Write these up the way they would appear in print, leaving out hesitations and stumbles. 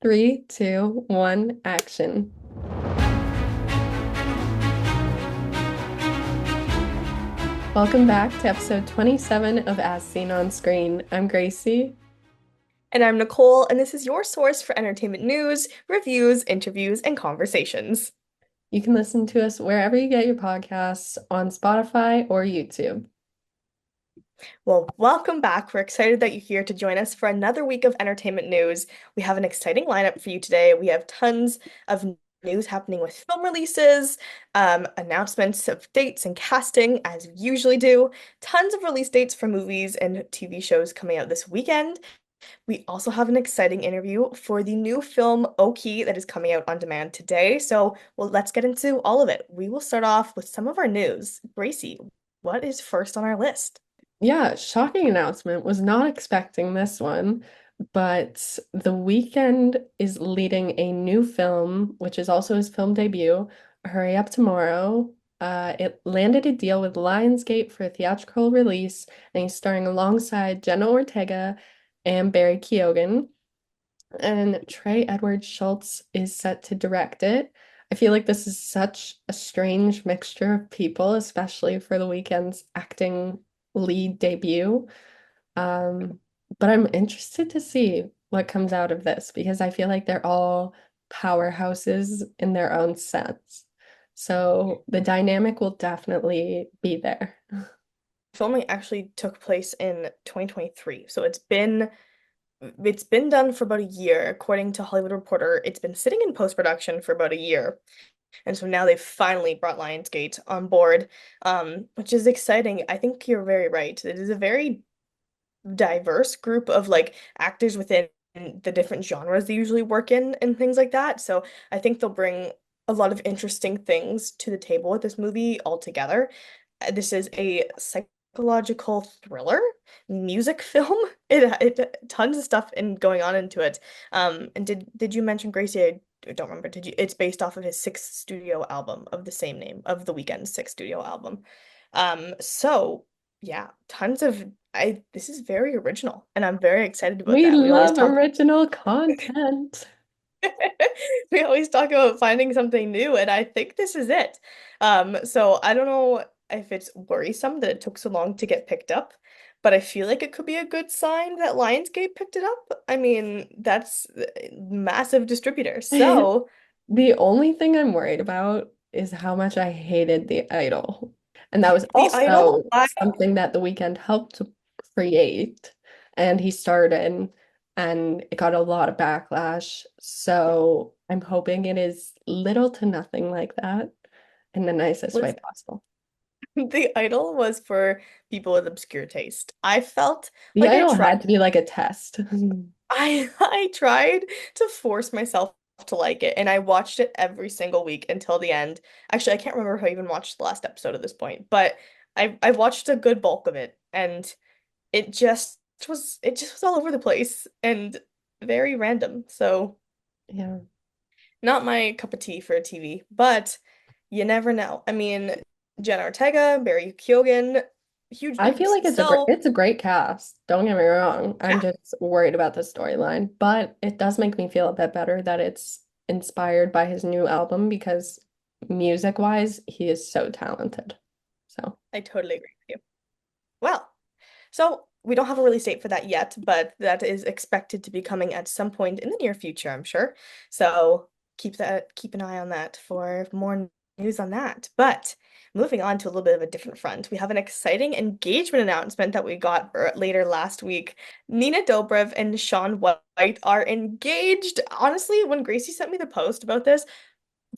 Three, two, one, action. Welcome back to episode 27 of As Seen on Screen. I'm Gracie. And I'm Nicole, and this is your source for entertainment news, reviews, interviews, and conversations. You can listen to us wherever you get your podcasts on Spotify or YouTube. Well, welcome back. We're excited that you're here to join us for another week of entertainment news. We have an exciting lineup for you today. We have tons of news happening with film releases, announcements of dates and casting, as we usually do, tons of release dates for movies and TV shows coming out this weekend. We also have an exciting interview for the new film OKIE that is coming out on demand today. So, well, let's get into all of it. We will start off with some of our news. Gracie, what is first on our list? Yeah, shocking announcement. Was not expecting this one, but The Weeknd is leading a new film, which is also his film debut, Hurry Up Tomorrow. It landed a deal with Lionsgate for a theatrical release, and he's starring alongside Jenna Ortega and Barry Keoghan. And Trey Edward Schultz is set to direct it. I feel like this is such a strange mixture of people, especially for The Weeknd's acting lead debut. Um, but I'm interested to see what comes out of this because I feel like they're all powerhouses in their own sense. So the dynamic will definitely be there. Filming actually took place in 2023. So it's been done for about a year. According to Hollywood Reporter, it's been sitting in post-production for about a year. And so now they've finally brought Lionsgate on board, which is exciting. I think you're very right. It is a very diverse group of like actors within the different genres they usually work in and things like that. So I think they'll bring a lot of interesting things to the table with this movie altogether. This is a psychological thriller music film. It tons of stuff and going on into it. And did you mention Gracie? I don't remember. Did you? It's based off of his sixth studio album of the same name, of The Weeknd's sixth studio album. So yeah, tons of this is very original and I'm very excited about We that. We always love talk original content. we always talk about finding something new and I think this is it. So I don't know if it's worrisome that it took so long to get picked up, but I feel like it could be a good sign that Lionsgate picked it up. I mean, that's massive distributor. So The only thing I'm worried about is how much I hated The Idol. And that was The also Idol, I something that The Weeknd helped to create. And he started, and it got a lot of backlash. So I'm hoping it is little to nothing like that in the nicest way was possible. The Idol was for people with obscure taste. I felt The like I Idol tried. had to be like a test. I tried to force myself to like it, and I watched it every single week until the end. Actually, I can't remember if I even watched the last episode at this point, but I watched a good bulk of it, and it just was all over the place and very random. So Yeah. not my cup of tea for a TV, but you never know. I mean, Jenna Ortega, Barry Keoghan, huge I feel names. like So it's a great cast. Don't get me wrong. I'm yeah. just worried about the storyline, but it does make me feel a bit better that it's inspired by his new album because music-wise, he is so talented. So, I totally agree with you. Well, so we don't have a release date for that yet, but that is expected to be coming at some point in the near future, I'm sure. So keep an eye on that for more news on that. But moving on to a little bit of a different front, we have an exciting engagement announcement that we got later last week. Nina Dobrev and Shaun White are engaged. Honestly, when Gracie sent me the post about this,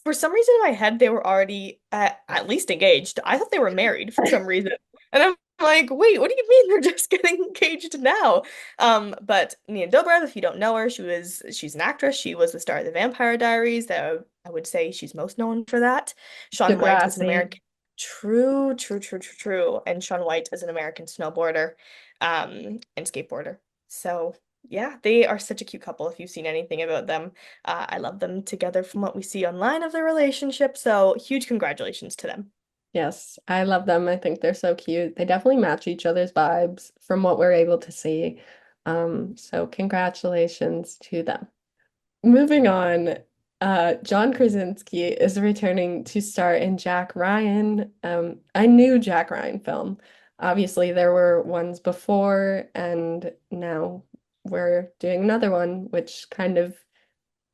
for some reason in my head they were already at least engaged. I thought they were married for some reason. And I'm like, wait, what do you mean they're just getting engaged now? But Nina Dobrev, if you don't know her, she's an actress. She was the star of the Vampire Diaries. That I would say she's most known for that. Shaun White is an Degrassi. American. True, true, true, true, true. And Shaun White is an American snowboarder, and skateboarder. So yeah, they are such a cute couple if you've seen anything about them. I love them together from what we see online of their relationship. So huge congratulations to them. Yes, I love them. I think they're so cute. They definitely match each other's vibes from what we're able to see. So congratulations to them. moving on, John Krasinski is returning to star in Jack Ryan. I knew Jack Ryan film. Obviously, there were ones before, and now we're doing another one, which kind of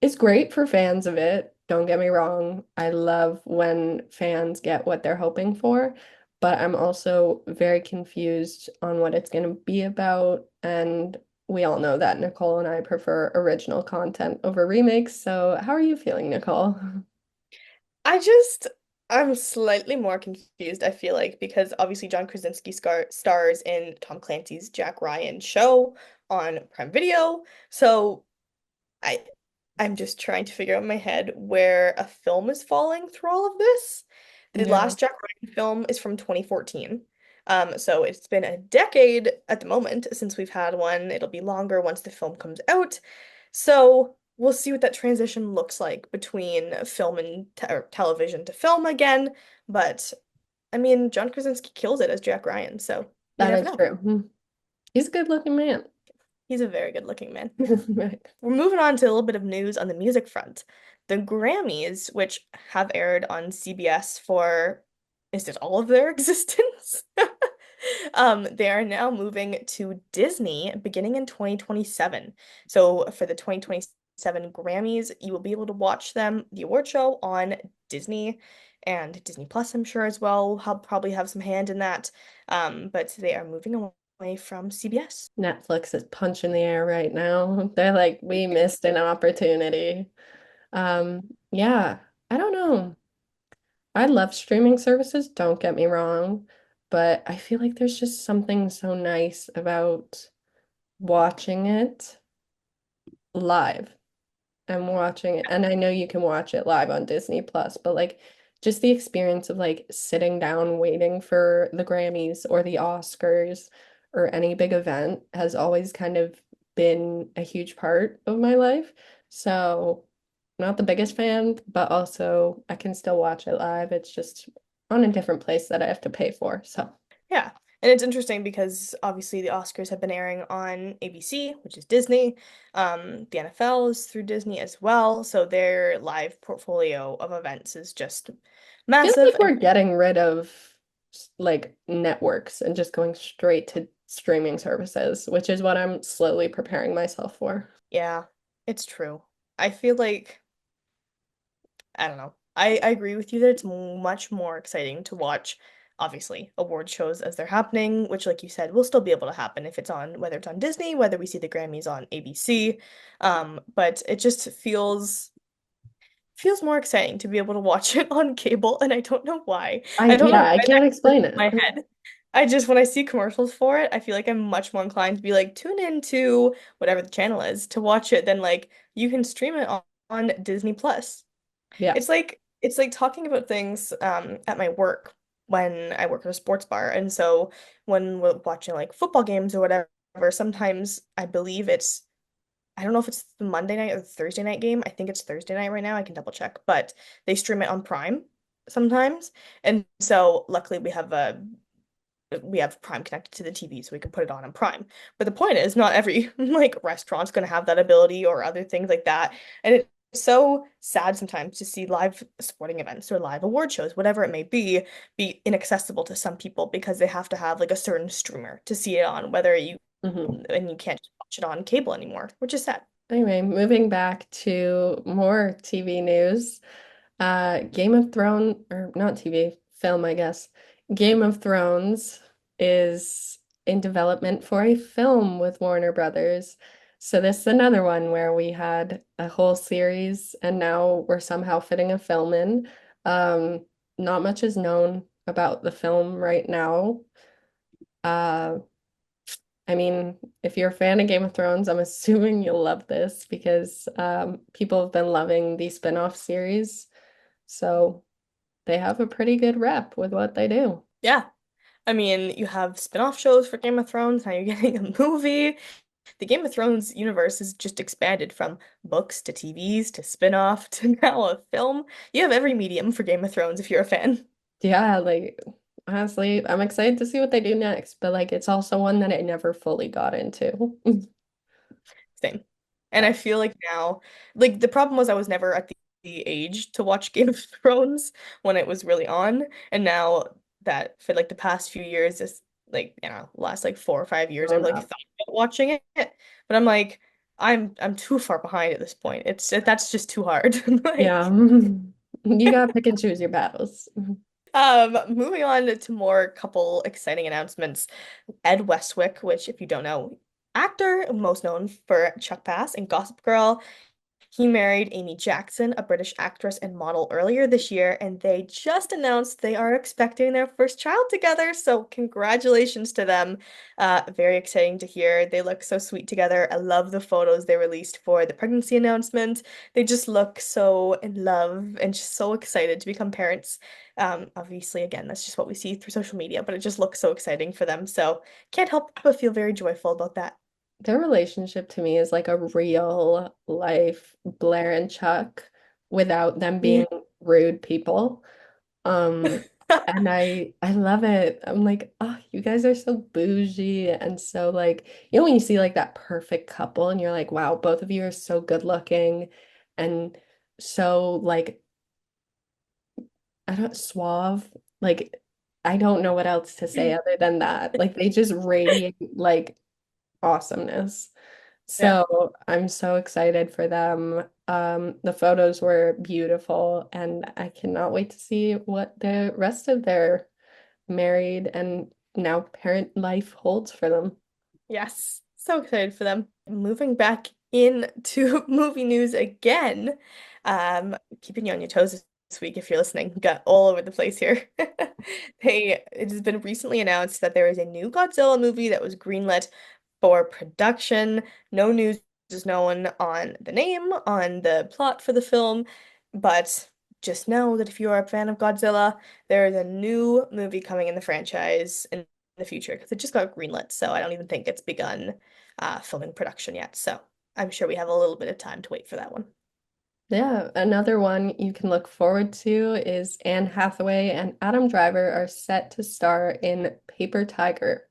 is great for fans of it. Don't get me wrong. I love when fans get what they're hoping for, but I'm also very confused on what it's going to be about. And we all know that Nicole and I prefer original content over remakes. So, how are you feeling, Nicole? I just I'm slightly more confused, I feel like, because obviously John Krasinski stars in Tom Clancy's Jack Ryan show on Prime Video. So I I'm just trying to figure out in my head where a film is falling through all of this. The Yeah, last Jack Ryan film is from 2014. So it's been a decade at the moment since we've had one. It'll be longer once the film comes out. So we'll see what that transition looks like between film and te or television to film again. But I mean, John Krasinski kills it as Jack Ryan, so you that never is know. true. He's a good-looking man. He's a very good-looking man. Right. We're moving on to a little bit of news on the music front. The Grammys, which have aired on CBS for, is it all of their existence? They are now moving to Disney beginning in 2027. So for the 2027 Grammys, you will be able to watch them, the award show, on Disney and Disney Plus, I'm sure as well. I'll probably have some hand in that. But they are moving away from CBS. Netflix is punching the air right now. They're like, we missed an opportunity. Yeah, I don't know. I love streaming services, don't get me wrong, but I feel like there's just something so nice about watching it live. I'm watching it, and I know you can watch it live on Disney Plus, but like just the experience of like sitting down waiting for the Grammys or the Oscars or any big event has always kind of been a huge part of my life. So, not the biggest fan, but also I can still watch it live. It's just on a different place that I have to pay for. So, Yeah. And it's interesting because obviously the Oscars have been airing on ABC, which is Disney. The NFL is through Disney as well. So their live portfolio of events is just feels massive. like And we're getting rid of like networks and just going straight to streaming services, which is what I'm slowly preparing myself for. yeah, it's true. I feel like, I don't know. I agree with you that it's much more exciting to watch, obviously, award shows as they're happening, which, like you said, will still be able to happen if it's on, whether it's on Disney, whether we see the Grammys on ABC. But it just feels more exciting to be able to watch it on cable, and I don't know why. I don't know Yeah, I why that can't clicks explain in it. my head. I just, when I see commercials for it, I feel like I'm much more inclined to be like, tune in to whatever the channel is to watch it than like, you can stream it on Disney Plus. Yeah. It's like talking about things at my work when I work at a sports bar. And so when we're watching like football games or whatever, sometimes I believe it's I don't know if it's the Monday night or the Thursday night game. I think it's Thursday night right now. I can double check, but they stream it on Prime sometimes. And so luckily we have Prime connected to the TV, so we can put it on Prime. But the point is, not every like restaurant's going to have that ability or other things like that. And it's so sad sometimes to see live sporting events or live award shows, whatever it may be inaccessible to some people because they have to have like a certain streamer to see it on, whether you Mhm. and you can't just watch it on cable anymore, which is sad. Anyway, moving back to more TV news. Game of Thrones, or not TV, film, I guess. Game of Thrones is in development for a film with Warner Brothers. So this is another one where we had a whole series and now we're somehow fitting a film in. Um, Not much is known about the film right now. Uh, I mean, if you're a fan of Game of Thrones, I'm assuming you'll love this because people have been loving the spin-off series. So they have a pretty good rep with what they do. Yeah. I mean, you have spin-off shows for Game of Thrones, now you're getting a movie. The Game of Thrones universe has just expanded from books to TVs to spin-off to now a film. You have every medium for Game of Thrones if you're a fan. Yeah, like honestly, I'm excited to see what they do next, but like it's also one that I never fully got into. Same. And I feel like now, like the problem was I was never at the age to watch Game of Thrones when it was really on. And now that for like the past few years, this like, last like 4 or 5 years, I've Grown like up. thought about watching it. But I'm like, I'm too far behind at this point. That's just too hard. Yeah. Like, You gotta pick and choose your battles. moving on to more couple exciting announcements. Ed Westwick, which if you don't know, actor most known for Chuck Bass and Gossip Girl. He married Amy Jackson, a British actress and model, earlier this year, and they just announced they are expecting their first child together. So, congratulations to them. Very exciting to hear. They look so sweet together. I love the photos they released for the pregnancy announcement. They just look so in love and just so excited to become parents. Obviously, again, that's just what we see through social media, but it just looks so exciting for them. So, can't help but feel very joyful about that. Their relationship to me is like a real life Blair and Chuck without them being rude people. Um, and I love it. I'm like, oh, you guys are so bougie and so like, when you see like that perfect couple and you're like, wow, both of you are so good looking and so like, I don't suave. Like, I don't know what else to say other than that. Like they just radiate like awesomeness. Yeah. So I'm so excited for them. The photos were beautiful, and I cannot wait to see what the rest of their married and now parent life holds for them. Yes, so excited for them. Moving back into movie news again. Keeping you on your toes this week if you're listening. Got all over the place here. It has been recently announced that there is a new Godzilla movie that was greenlit for production. No news is known on the name, on the plot for the film, but just know that if you are a fan of Godzilla, there is a new movie coming in the franchise in the future because it just got greenlit, so I don't even think it's begun filming production yet. So I'm sure we have a little bit of time to wait for that one. Yeah, another one you can look forward to is Anne Hathaway and Adam Driver are set to star in Paper Tiger.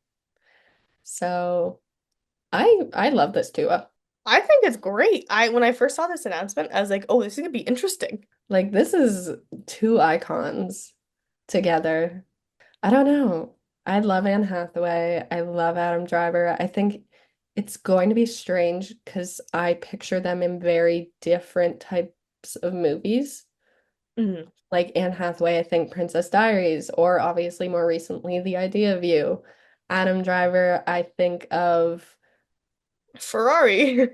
So I love this duo. I think it's great. When I first saw this announcement, I was like, "Oh, this is gonna be interesting." Like this is two icons together. I don't know. I love Anne Hathaway. I love Adam Driver. I think it's going to be strange because I picture them in very different types of movies. Mhm. Like Anne Hathaway, I think Princess Diaries, or obviously more recently, The Idea of You. Adam Driver, I think of Ferrari.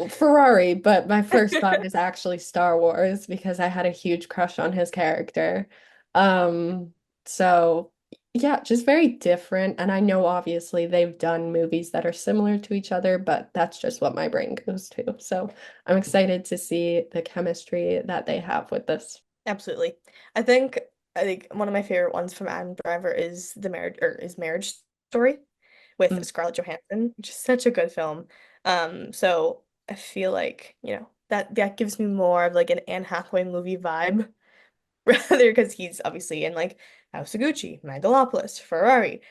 Ferrari, but my first thought is actually Star Wars because I had a huge crush on his character. Um, so yeah, just very different. And I know obviously they've done movies that are similar to each other, but that's just what my brain goes to. So I'm excited to see the chemistry that they have with this. Absolutely. I think one of my favorite ones from Adam Driver is the marriage or is Marriage Story with Mm. Scarlett Johansson, which is such a good film. So I feel like, that gives me more of like an Anne Hathaway movie vibe rather because he's obviously in like House of Gucci, Megalopolis, Ferrari.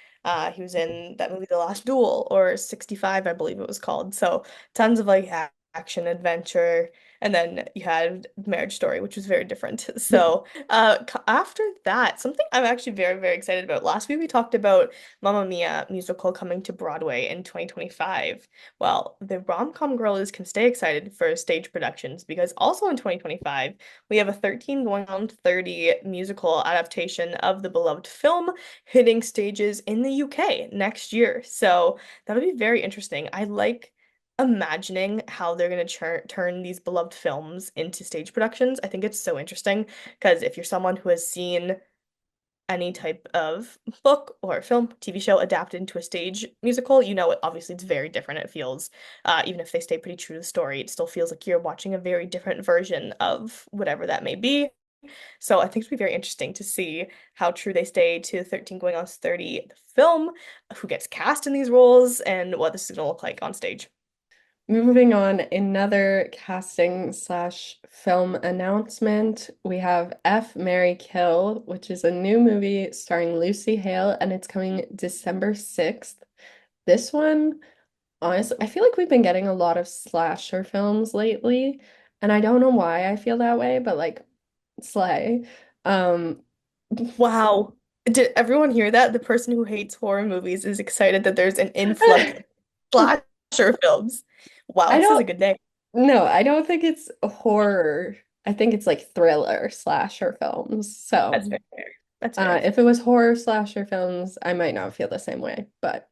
He was in that movie The Last Duel or 65, I believe it was called. So tons of like action adventure. And then you had Marriage Story, which was very different. So after that, something I'm actually very, very excited about. Last week we talked about Mamma Mia musical coming to Broadway in 2025. Well, the rom-com girls can stay excited for stage productions because also in 2025 we have a 13 going on 30 musical adaptation of the beloved film hitting stages in the UK next year. So that'll be very interesting. I like imagining how they're going to turn these beloved films into stage productions. I think it's so interesting because if you're someone who has seen any type of book or film, TV show adapted into a stage musical, obviously it's very different. It feels, even if they stay pretty true to the story, it still feels like you're watching a very different version of whatever that may be. So I think it'll be very interesting to see how true they stay to 13 going on 30, the film, who gets cast in these roles, and what this is going to look like on stage. Moving on, another casting slash film announcement. We have F, Mary Kill, which is a new movie starring Lucy Hale, and it's coming December 6th. This one, Honestly, I feel like we've been getting a lot of slasher films lately, and I don't know why I feel that way, but like slay. Um, Wow. Did everyone hear that? The person who hates horror movies is excited that there's an influx of slasher films. Wow, I this is a don't good day. no, I don't think it's horror. I think it's like thriller slasher films. That's So, fair. That's fair. if it was horror slasher films, I might not feel the same way, but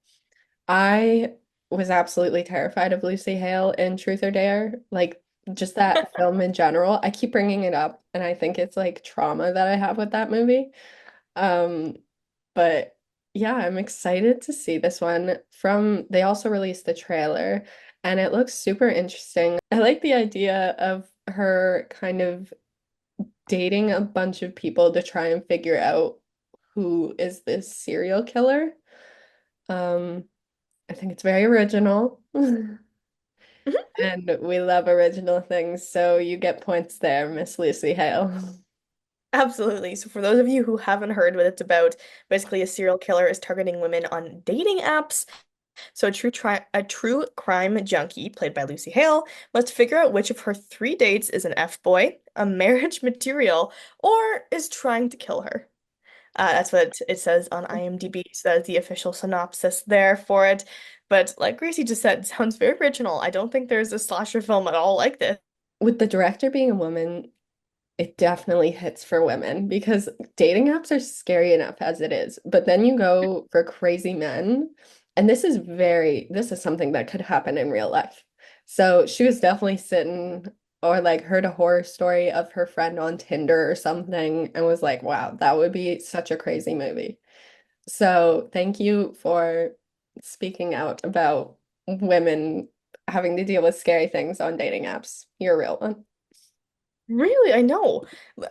I was absolutely terrified of Lucy Hale in Truth or Dare. Like, just that film in general. I keep bringing it up, and I think it's like trauma that I have with that movie. Um, but yeah, I'm excited to see this one. They also released the trailer, and it looks super interesting. I like the idea of her kind of dating a bunch of people to try and figure out who is this serial killer. Um, I think it's very original. And we love original things, so you get points there, Miss Lucy Hale. Absolutely. So for those of you who haven't heard what it's about, basically a serial killer is targeting women on dating apps. So a true crime junkie, played by Lucy Hale, must figure out which of her three dates is an F-boy, a marriage material, or is trying to kill her. That's what it says on IMDb. So that is the official synopsis there for it. But like Gracie just said, it sounds very original. I don't think there's a slasher film at all like this. With the director being a woman, it definitely hits for women because dating apps are scary enough as it is. But then you go for crazy men, and this is something that could happen in real life. So she was definitely sitting or like heard a horror story of her friend on Tinder or something and was like, wow, that would be such a crazy movie. So thank you for speaking out about women having to deal with scary things on dating apps. You're a real one. Really, I know.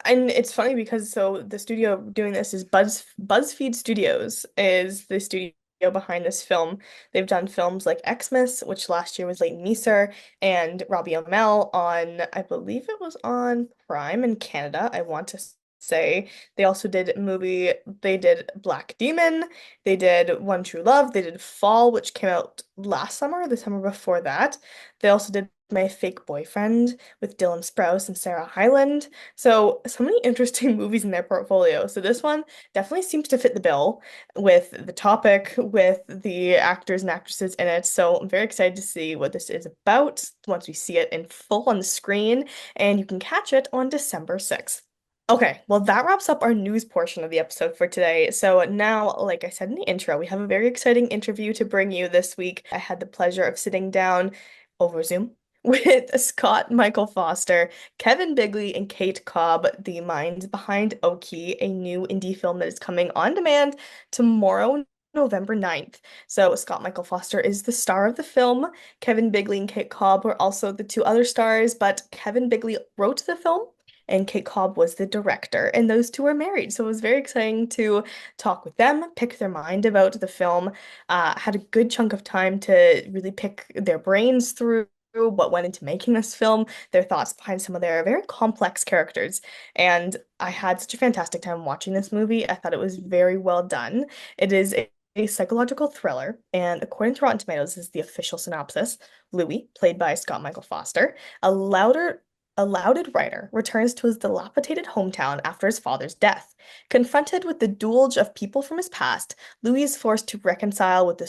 And it's funny because so the studio doing this is BuzzFeed Studios is the studio behind this film. They've done films like Xmas, which last year was Leighton Meester, and Robbie Amell on, I believe it was on Prime in Canada, I want to say. They also they did Black Demon, they did One True Love, they did Fall, which came out last summer, the summer before that. They also did My Fake Boyfriend with Dylan Sprouse and Sarah Hyland. So many interesting movies in their portfolio. So this one definitely seems to fit the bill with the topic, with the actors and actresses in it. So I'm very excited to see what this is about once we see it in full on the screen, and you can catch it on December 6th. Okay, well, that wraps up our news portion of the episode for today. So now, like I said in the intro, we have a very exciting interview to bring you this week. I had the pleasure of sitting down over Zoom with Scott Michael Foster, Kevin Bigley, and Kate Cobb, the minds behind OKIE, a new indie film that is coming on demand tomorrow, November 9th. So Scott Michael Foster is the star of the film. Kevin Bigley and Kate Cobb were also the two other stars, but Kevin Bigley wrote the film and Kate Cobb was the director, and those two are married. So it was very exciting to talk with them, pick their mind about the film. Had a good chunk of time to really pick their brains through what went into making this film, their thoughts behind some of their very complex characters. And I had such a fantastic time watching this movie. I thought it was very well done. It is a psychological thriller, and according to Rotten Tomatoes, this is the official synopsis. Louis, played by Scott Michael Foster, a louder a lauded writer returns to his dilapidated hometown after his father's death. Confronted with the duel of people from his past, Louis is forced to reconcile with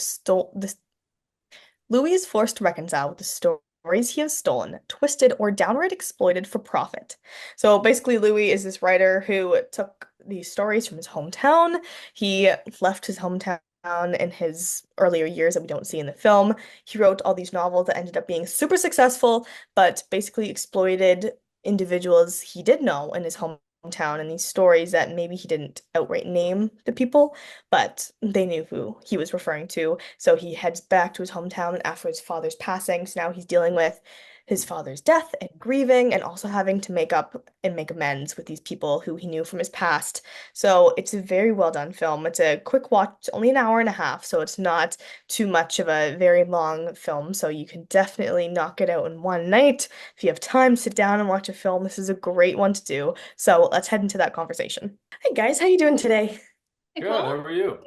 Louis is forced to reconcile with the stories he has stolen, twisted, or downright exploited for profit. So basically, Louis is this writer who took these stories from his hometown. He left his hometown in his earlier years that we don't see in the film. He wrote all these novels that ended up being super successful, but basically exploited individuals he did know in his hometown and these stories that maybe he didn't outright name the people, but they knew who he was referring to. So he heads back to his hometown after his father's passing. So now he's dealing with his father's death and grieving and also having to make up and make amends with these people who he knew from his past. So it's a very well done film. It's a quick watch, it's only an hour and a half, so it's not too much of a very long film. So you can definitely knock it out in one night. If you have time, sit down and watch a film. This is a great one to do. So let's head into that conversation. Hey guys, how you doing today? Good. How are you?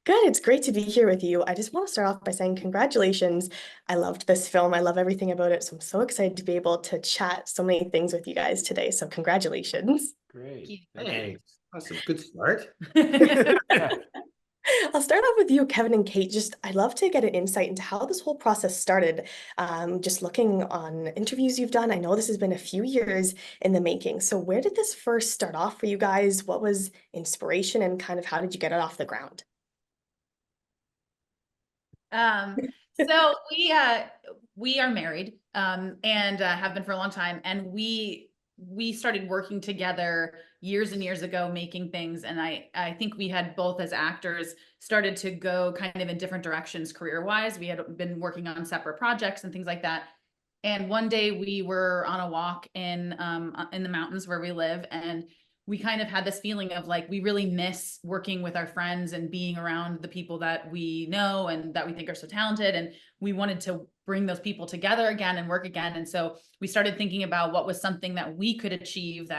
Good. It's great to be here with you. I just want to start off by saying congratulations. I loved this film. I love everything about it. So I'm so excited to be able to chat so many things with you guys today. So congratulations. Great. Thanks. That's a good start. I'll start off with you, Kevin and Kate. Just I'd love to get an insight into how this whole process started. Just looking on interviews you've done, I know this has been a few years in the making. So where did this first start off for you guys? What was inspiration and kind of how did you get it off the ground? Um, so we are married and have been for a long time, and we started working together years and years ago making things, and I think we had both as actors started to go kind of in different directions career-wise. We had been working on separate projects and things like that. And one day we were on a walk in the mountains where we live, and we kind of had this feeling of like we really miss working with our friends and being around the people that we know and that we think are so talented, and we wanted to bring those people together again and work again. And so we started thinking about what was something that we could achieve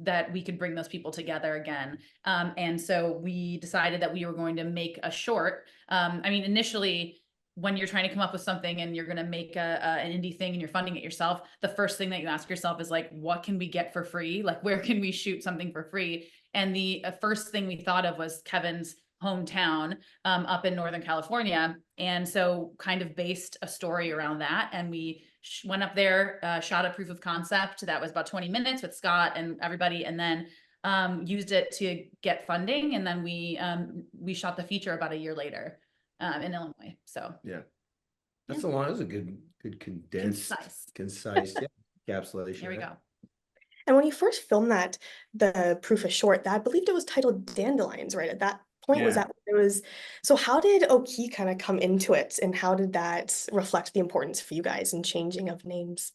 that we could bring those people together again. And so we decided that we were going to make a short. I mean, initially, when you're trying to come up with something and you're going to make an indie thing and you're funding it yourself, the first thing that you ask yourself is like, what can we get for free? Like, where can we shoot something for free? And the first thing we thought of was Kevin's hometown up in Northern California. And so kind of based a story around that. And we went up there, shot a proof of concept that was about 20 minutes with Scott and everybody. And then used it to get funding. And then we shot the feature about a year later in Illinois. So Yeah, that's a lot. That's a good condensed, concise encapsulation. There we go. And when you first filmed that, the proof of short, that I believed it was titled Dandelions, right? At that point, was Yeah. that what it was? So how did OKIE kind of come into it, and how did that reflect the importance for you guys in changing of names?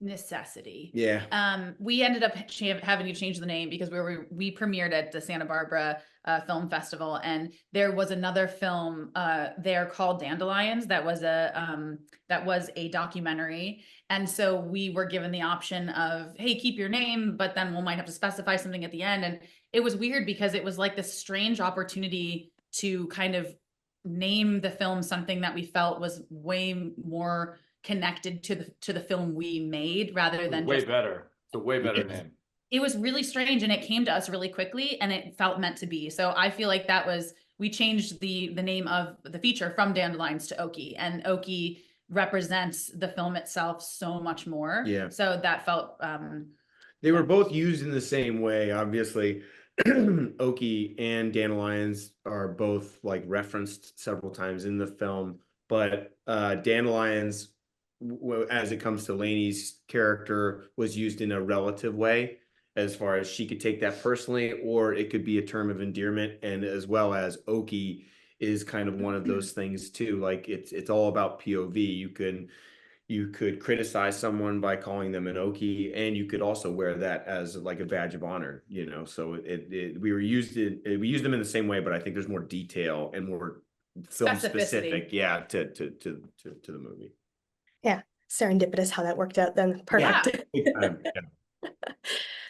Necessity. Yeah. We ended up having to change the name because we premiered at the Santa Barbara Film Festival, and there was another film there called Dandelions that was a documentary. And so we were given the option of, hey, keep your name, but then we might have to specify something at the end. And it was weird because it was like this strange opportunity to kind of name the film something that we felt was way more connected to the film we made rather than way just better. It's a way better name. It was really strange, and it came to us really quickly, and it felt meant to be. So I feel like we changed the name of the feature from Dandelions to OKIE, and OKIE represents the film itself so much more. Yeah. So that felt They were both used in the same way, obviously. OKIE and Dandelions are both like referenced several times in the film, but Dandelions, as it comes to Lainey's character, was used in a relative way, as far as she could take that personally, or it could be a term of endearment, and as well as OKIE is kind of one of those things too. Like it's all about POV. You could criticize someone by calling them an OKIE, and you could also wear that as like a badge of honor, you know. So we used them in the same way, but I think there's more detail and more film specific, yeah, to the movie. Yeah, serendipitous how that worked out then. Perfect. Yeah.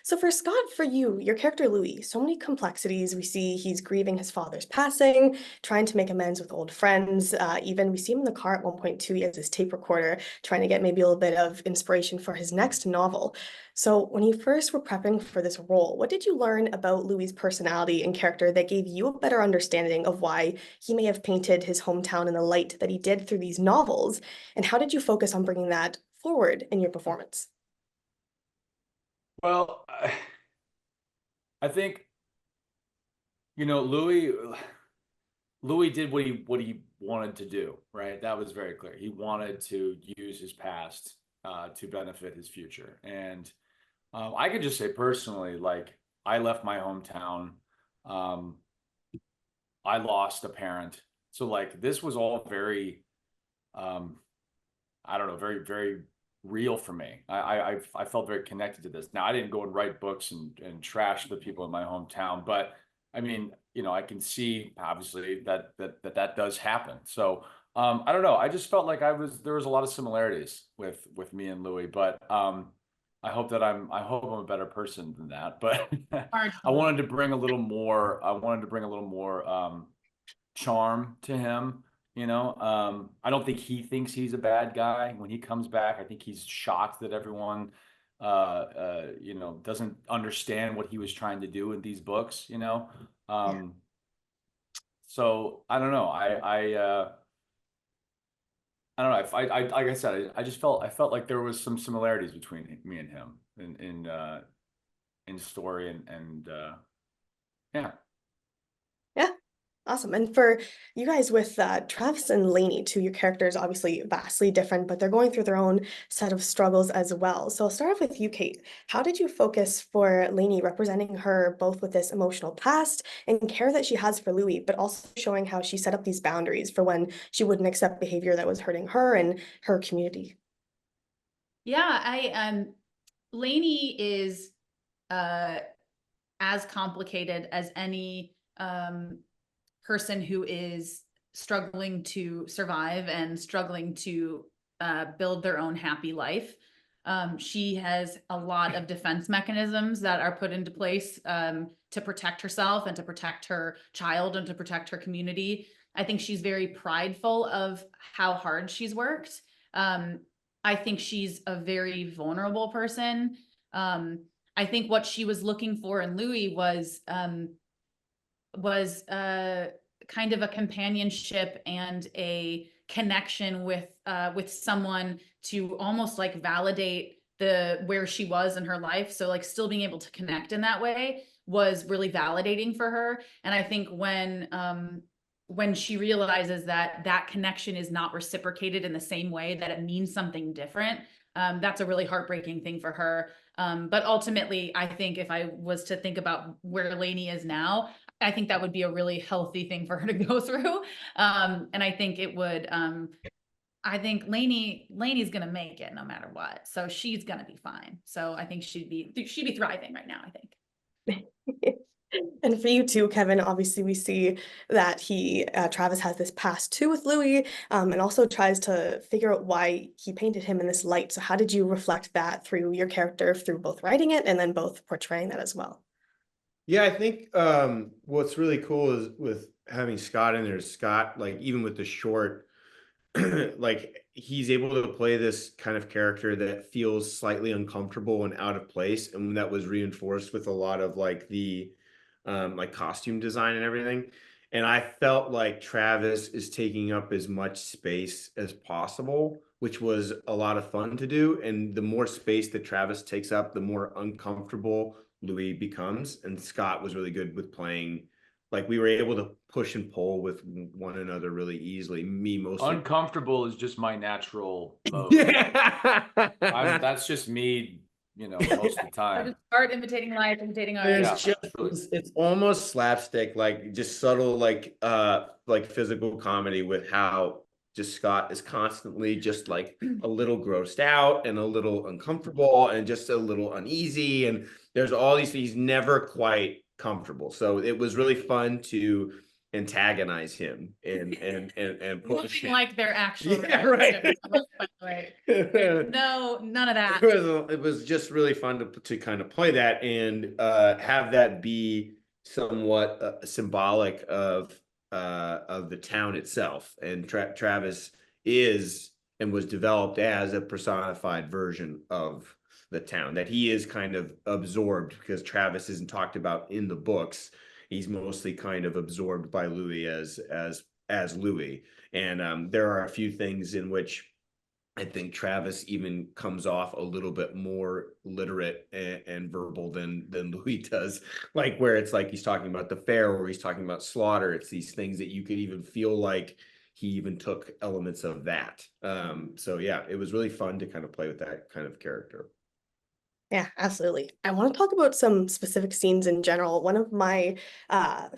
So for Scott, for you, your character Louis, so many complexities. We see he's grieving his father's passing, trying to make amends with old friends. Even we see him in the car at one point too. He has his tape recorder, trying to get maybe a little bit of inspiration for his next novel. So when you first were prepping for this role, what did you learn about Louis's personality and character that gave you a better understanding of why he may have painted his hometown in the light that he did through these novels? And how did you focus on bringing that forward in your performance? Well, I think, you know, Louis did what he wanted to do, right? That was very clear. He wanted to use his past to benefit his future. And I could just say personally, like I left my hometown. I lost a parent. So like this was all very, I don't know, very, very real for me. I felt very connected to this. Now I didn't go and write books and trash the people in my hometown, but I mean, you know, I can see obviously that does happen. So I don't know. I just felt like there was a lot of similarities with me and Louis, but I hope I'm a better person than that. But I wanted to bring a little more. charm to him. I don't think he thinks he's a bad guy when he comes back. I think he's shocked that everyone, doesn't understand what he was trying to do in these books. Yeah. So I don't know. I don't know. I like I said, I just felt like there was some similarities between me and him in story and yeah. Yeah. Awesome. And for you guys with Travis and Lainey, too, your characters obviously vastly different, but they're going through their own set of struggles as well. So I'll start off with you, Kate. How did you focus for Lainey, representing her both with this emotional past and care that she has for Louis, but also showing how she set up these boundaries for when she wouldn't accept behavior that was hurting her and her community? Yeah, Lainey is as complicated as any person who is struggling to survive and struggling to build their own happy life. She has a lot of defense mechanisms that are put into place to protect herself and to protect her child and to protect her community. I think she's very prideful of how hard she's worked. I think she's a very vulnerable person. I think what she was looking for in Louis was kind of a companionship and a connection with someone to almost like validate where she was in her life. So like still being able to connect in that way was really validating for her. And I think when she realizes that that connection is not reciprocated in the same way, that it means something different, that's a really heartbreaking thing for her. But ultimately, I think if I was to think about where Lainey is now, I think that would be a really healthy thing for her to go through. And I think it would, I think Lainey's gonna make it no matter what. So she's gonna be fine. So I think she'd be thriving right now, I think. And for you too, Kevin, obviously we see that Travis has this past too with Louis, and also tries to figure out why he painted him in this light. So how did you reflect that through your character, through both writing it and then both portraying that as well? Yeah, I think what's really cool is with having Scott in there, Scott, like even with the short, like he's able to play this kind of character that feels slightly uncomfortable and out of place, and that was reinforced with a lot of like the like costume design and everything. And I felt like Travis is taking up as much space as possible, which was a lot of fun to do. And the more space that Travis takes up, the more uncomfortable Louis becomes. And Scott was really good with playing, like we were able to push and pull with one another really easily. Me mostly. Uncomfortable is just my natural mode. Yeah. That's just me, most of the time. Art imitating life, imitating art. There's Yeah, it's almost slapstick, like just subtle, like physical comedy with how just Scott is constantly just like a little grossed out and a little uncomfortable and just a little uneasy. And there's all these, he's never quite comfortable. So it was really fun to antagonize him and push him. Like their actual Yeah, right. by the way. No, none of that. It was just really fun to kind of play that and have that be somewhat symbolic of the town itself. And Travis is and was developed as a personified version of the town, that he is kind of absorbed because Travis isn't talked about in the books. He's mostly kind of absorbed by Louis as Louis. And there are a few things in which I think Travis even comes off a little bit more literate and verbal than Louis does, like where it's like he's talking about the fair or he's talking about slaughter. It's these things that you could even feel like he even took elements of that. So yeah, it was really fun to kind of play with that kind of character. Yeah, absolutely. I want to talk about some specific scenes in general. One of my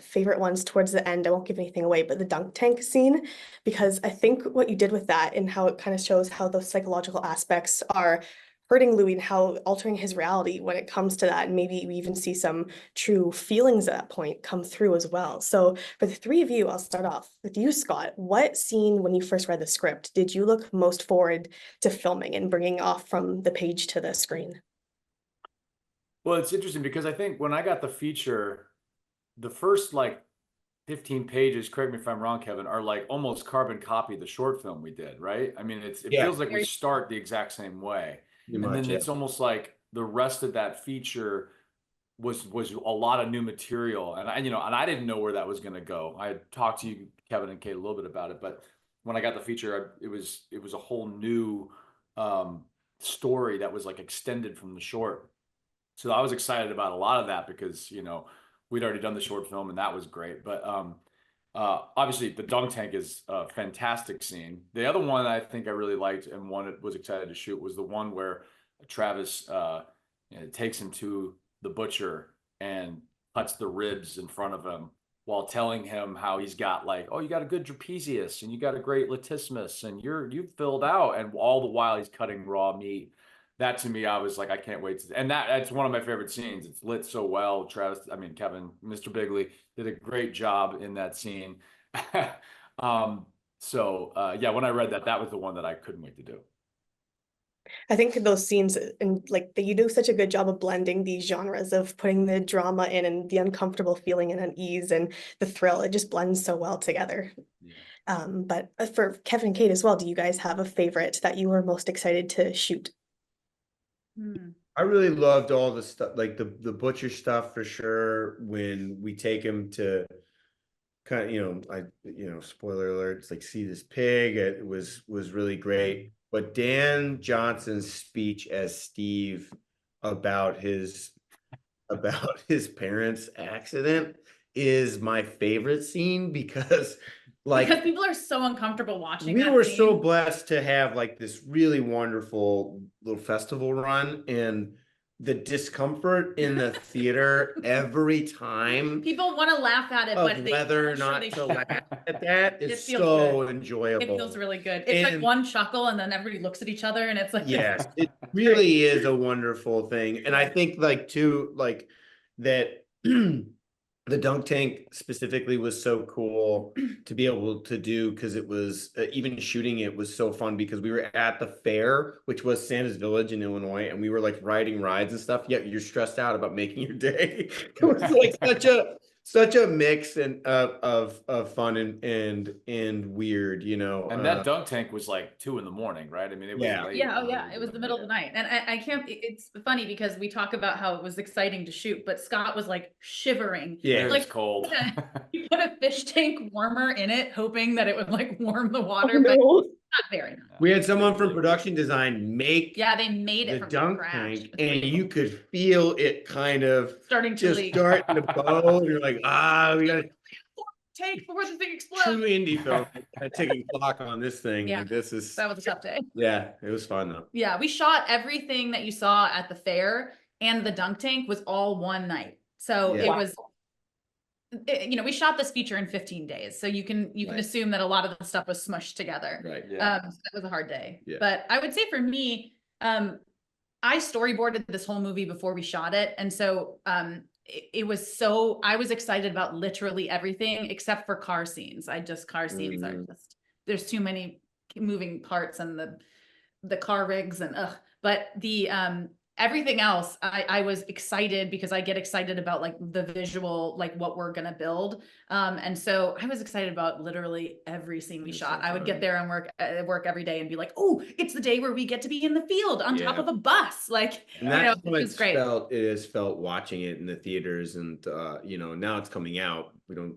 favorite ones towards the end, I won't give anything away, but the dunk tank scene, because I think what you did with that and how it kind of shows how those psychological aspects are hurting Louis and how altering his reality when it comes to that. And maybe we even see some true feelings at that point come through as well. So for the three of you, I'll start off with you, Scott. What scene, when you first read the script, did you look most forward to filming and bringing off from the page to the screen? Well, it's interesting because I think when I got the feature, the first like 15 pages, correct me if I'm wrong, Kevin, are like almost carbon copy the short film we did, right? I mean, it Yeah, feels like we start the exact same way. pretty And much. then Yeah. it's almost like the rest of that feature was a lot of new material. And I didn't know where that was going to go. I had talked to you, Kevin and Kate, a little bit about it, but when I got the feature, it was a whole new story that was like extended from the short. So I was excited about a lot of that because, we'd already done the short film and that was great. But obviously the dunk tank is a fantastic scene. The other one I think I really liked and was excited to shoot was the one where Travis takes him to the butcher and cuts the ribs in front of him while telling him how he's got like, oh, you got a good trapezius and you got a great latissimus and you've filled out, and all the while he's cutting raw meat. That to me, I was like, I can't wait to, and that's one of my favorite scenes. It's lit so well. Kevin, Mr. Bigley did a great job in that scene. Yeah, when I read that, that was the one that I couldn't wait to do. I think those scenes and like that you do such a good job of blending these genres of putting the drama in and the uncomfortable feeling and unease and the thrill. It just blends so well together. Yeah. But for Kevin and Kate as well, do you guys have a favorite that you were most excited to shoot? I really loved all the stuff, like the butcher stuff for sure. When we take him to kind of, spoiler alert, it's like see this pig. It was really great. But Dan Johnson's speech as Steve about his parents' accident is my favorite scene because because people are so uncomfortable watching we that were scene. so blessed to have like this really wonderful little festival run, and the discomfort in the theater every time People want to laugh at it, but whether or not to laugh at that is so enjoyable. It feels really good. It's like one chuckle and then everybody looks at each other and it's like, yes, it really is a wonderful thing. And I think like too, like that the dunk tank specifically was so cool to be able to do, because it was even shooting it was so fun because we were at the fair, which was Santa's Village in Illinois, and we were like riding rides and stuff. Yet you're stressed out about making your day. It was like such a mix of fun and weird, And that dunk tank was like 2 a.m, right? I mean, it was late. Yeah, oh yeah, it was the middle of the night. And I can't, it's funny because we talk about how it was exciting to shoot, but Scott was like shivering. Yeah, It like was cold. you put a fish tank warmer in it, hoping that it would like warm the water, Oh, but no. not very. we had someone from production design make they made it the from dunk scratch. tank, and you could feel it kind of starting to leak. starting to bow. And you're like, we got Take before the thing explodes. true indie film. Taking clock on this thing. Yeah, like, this is that was a tough day. Yeah, it was fun though. Yeah, we shot everything that you saw at the fair, and the dunk tank was all one night. So Yeah. it was, we shot this feature in 15 days. So you can assume that a lot of the stuff was smushed together. Right. Yeah. So that was a hard day. Yeah. But I would say for me, I storyboarded this whole movie before we shot it. And so it was so, I was excited about literally everything except for car scenes. Car scenes are just, there's too many moving parts and the car rigs and but the everything else I was excited because I get excited about like the visual, like what we're gonna build, and so I was excited about literally every scene we shot. So I would get there and work every day and be like, oh, it's the day where we get to be in the field on top of a bus, like, and that's it was great. It is felt watching it in the theaters, and now it's coming out. We don't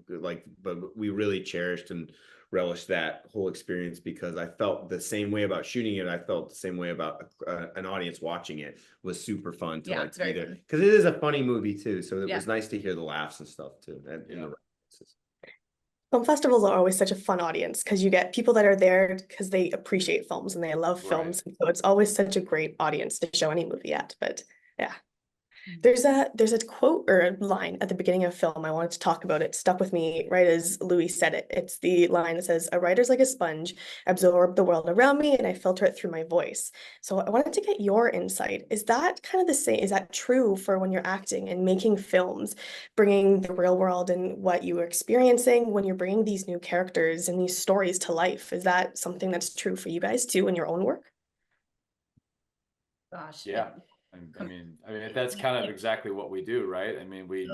but we really cherished and relish that whole experience because I felt the same way about shooting it. I felt the same way about an audience watching it. Was super fun to like be there because it is a funny movie too. So it was nice to hear the laughs and stuff too. Film festivals are always such a fun audience because you get people that are there because they appreciate films and they love films. And so it's always such a great audience to show any movie at. But yeah. There's a quote or a line at the beginning of film I wanted to talk about. It stuck with me right as Louis said it. It's the line that says, "A writer's like a sponge, absorb the world around me and I filter it through my voice." So I wanted to get your insight. Is that kind of the same? Is that true for when you're acting and making films, bringing the real world and what you were experiencing when you're bringing these new characters and these stories to life? Is that something that's true for you guys too in your own work? Gosh. Yeah. I mean, that's kind of exactly what we do, right? I mean, we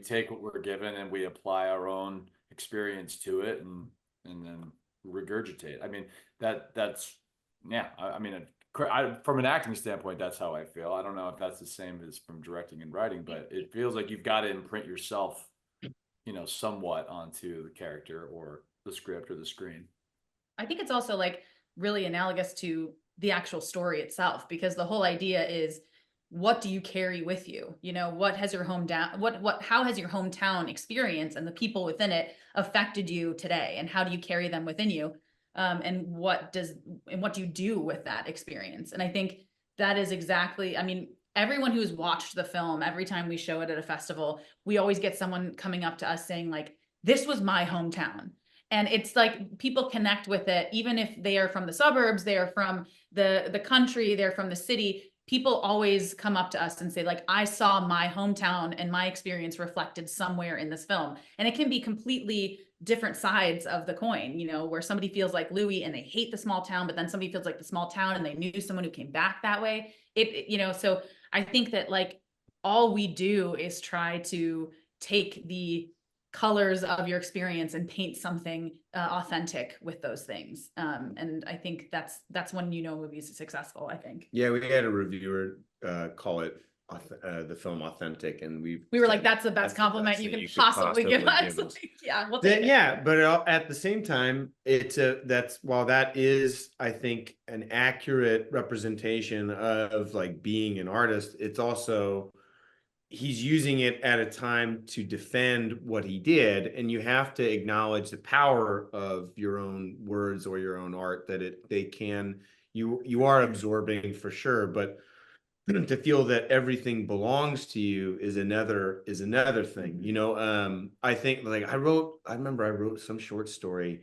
take what we're given and we apply our own experience to it and then regurgitate. I mean, that's yeah. I mean, from an acting standpoint, that's how I feel. I don't know if that's the same as from directing and writing, but it feels like you've got to imprint yourself, somewhat onto the character or the script or the screen. I think it's also like really analogous to the actual story itself, because the whole idea is, what do you carry with you? What has your hometown, how has your hometown experience and the people within it affected you today? And how do you carry them within you? And what do you do with that experience? And I think that is exactly, I mean, everyone who's watched the film, every time we show it at a festival, we always get someone coming up to us saying like, this was my hometown. And it's like people connect with it, even if they are from the suburbs, they are from the country, they're from the city. People always come up to us and say like, I saw my hometown and my experience reflected somewhere in this film. And it can be completely different sides of the coin, where somebody feels like Louis and they hate the small town, but then somebody feels like the small town and they knew someone who came back that way. So I think that like all we do is try to take the colors of your experience and paint something authentic with those things. And I think that's when movies are successful, I think. Yeah, we had a reviewer call it the film authentic, and we were like, that's the best compliment you can possibly give us. Yeah, we'll take it. Yeah, but at the same time, while that is, I think, an accurate representation of like being an artist, it's also he's using it at a time to defend what he did, and you have to acknowledge the power of your own words or your own art, that you are absorbing for sure, but to feel that everything belongs to you is another thing. I think like I remember I wrote some short story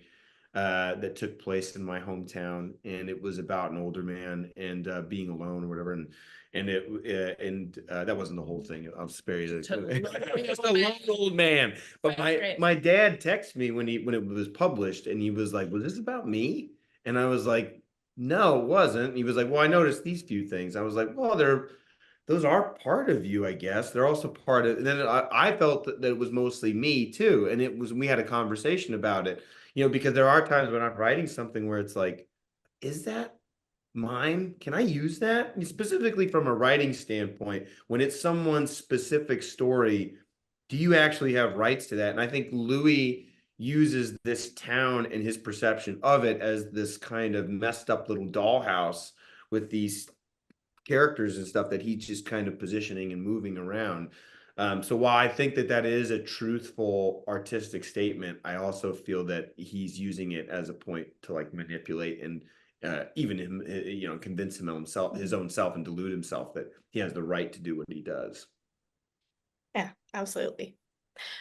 that took place in my hometown, and it was about an older man and being alone or whatever, and that wasn't the whole thing. I'll spare you. Just a lone old man. But my dad texted me when it was published, and he was like, "Was this about me?" And I was like, "No, it wasn't." And he was like, "Well, I noticed these few things." I was like, "Well, those are part of you, I guess. They're also part of." And then I felt that it was mostly me too, and we had a conversation about it. Because there are times when I'm writing something where it's like, is that mine? Can I use that? Specifically from a writing standpoint, when it's someone's specific story, do you actually have rights to that? And I think Louis uses this town and his perception of it as this kind of messed up little dollhouse with these characters and stuff that he's just kind of positioning and moving around. So while I think that is a truthful artistic statement, I also feel that he's using it as a point to like manipulate and even him, convince his own self, and delude himself that he has the right to do what he does. Yeah, absolutely.